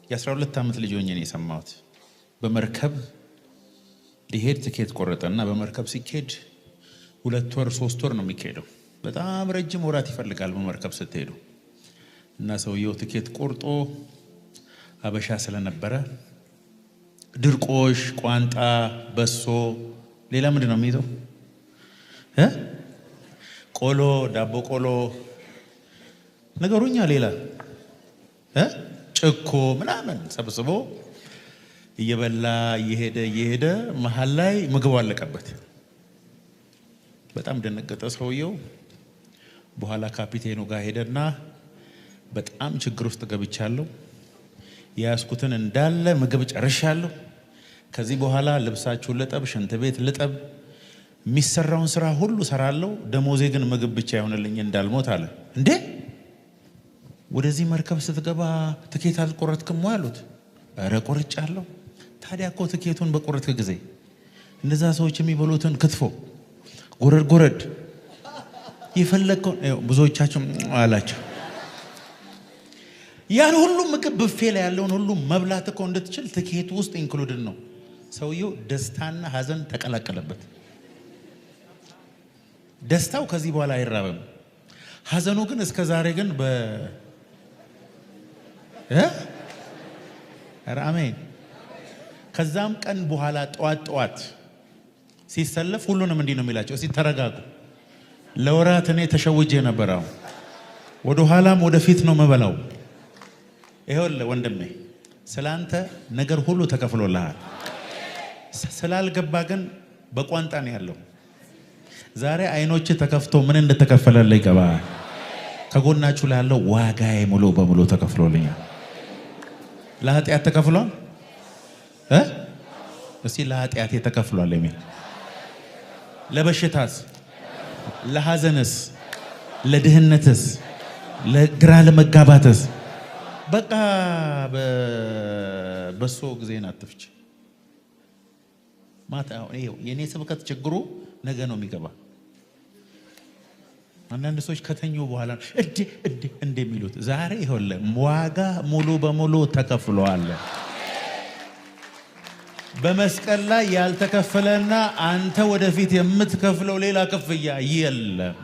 የ12 ዓመት ልጅ ሆኜ ነው የሰማሁት። በመርከብ ሊሄድ ትኬት ቆረጠና በመርከብ ሲኬድ 2 ወር 3 ወር ነው የሚካሄደው። በጣም ረጅም ወራት ይፈልጋል በመርከብ ስትሄዱ። እና ሰውየው ትኬት ቆርጦ አበሻ ስለነበረ ድርቆሽ፣ ቋንጣ፣ በሶ፣ ሌላ ምንድን ነው የሚይዘው? ቆሎ፣ ዳቦ ቆሎ ነገሩኛ፣ ሌላ ጭኮ ምናምን ሰብስቦ እየበላ እየሄደ መሃል ላይ ምግቡ አለቀበት። በጣም ደነገጠ ሰውየው። በኋላ ካፒቴኑ ጋር ሄደና በጣም ችግር ውስጥ ገብቻለሁ፣ ያስኩትን እንዳለ ምግብ ጨርሻለሁ፣ ከዚህ በኋላ ልብሳችሁን ልጠብ፣ ሽንት ቤት ልጠብ፣ የሚሰራውን ስራ ሁሉ ሰራለሁ፣ ደሞዜ ግን ምግብ ብቻ ይሆንልኝ እንዳልሞት አለ። እንዴ ወደዚህ መርከብ ስትገባ ትኬት አልቆረጥክም ወይ አሉት። ኧረ ቆርጫለሁ። ታዲያ እኮ ትኬቱን በቆረጥክ ጊዜ እነዛ ሰዎች የሚበሉትን ክትፎ ጎረድ የፈለግከው ብዙዎቻችሁ አላቸው። ያን ሁሉ ምግብ ብፌ ላይ ያለውን ሁሉ መብላት እኮ እንድትችል ትኬቱ ውስጥ ኢንክሉድድ ነው። ሰውየው ደስታና ሀዘን ተቀላቀለበት። ደስታው ከዚህ በኋላ አይራበም። ሀዘኑ ግን እስከ ዛሬ ግን አሜን። ከዛም ቀን በኋላ ጠዋት ሲሰለፍ ሁሉንም እንዲህ ነው የሚላቸው፣ እስቲ ተረጋጉ፣ ለወራት እኔ ተሸውጄ ነበር፣ አሁን ወደ ኋላም ወደፊት ነው መበላው። ይኸውልህ ወንድሜ ስላንተ ነገር ሁሉ ተከፍሎልሃል። ስላልገባ ግን በቋንጣ ነው ያለው። ዛሬ አይኖች ተከፍቶ ምን እንደተከፈለልህ ይገባል። ከጎናችሁ ላይ ያለው ዋጋዬ ሙሉ በሙሉ ተከፍሎልኛል። ለኃጢአት ተከፍሏል። እስቲ ለኃጢአቴ ተከፍሏል የሚል፣ ለበሽታስ፣ ለሐዘንስ፣ ለድህነትስ፣ ለግራ ለመጋባትስ በቃ በሶ ጊዜን አትፍጭ። ማታ የኔ ስብከት ችግሩ ነገ ነው የሚገባ። አንዳንድ ሰዎች ከተኙ በኋላ እንደ የሚሉት ዛሬ ይኸውልህ ዋጋ ሙሉ በሙሉ ተከፍሏል። በመስቀል ላይ ያልተከፈለና አንተ ወደፊት የምትከፍለው ሌላ ክፍያ የለም።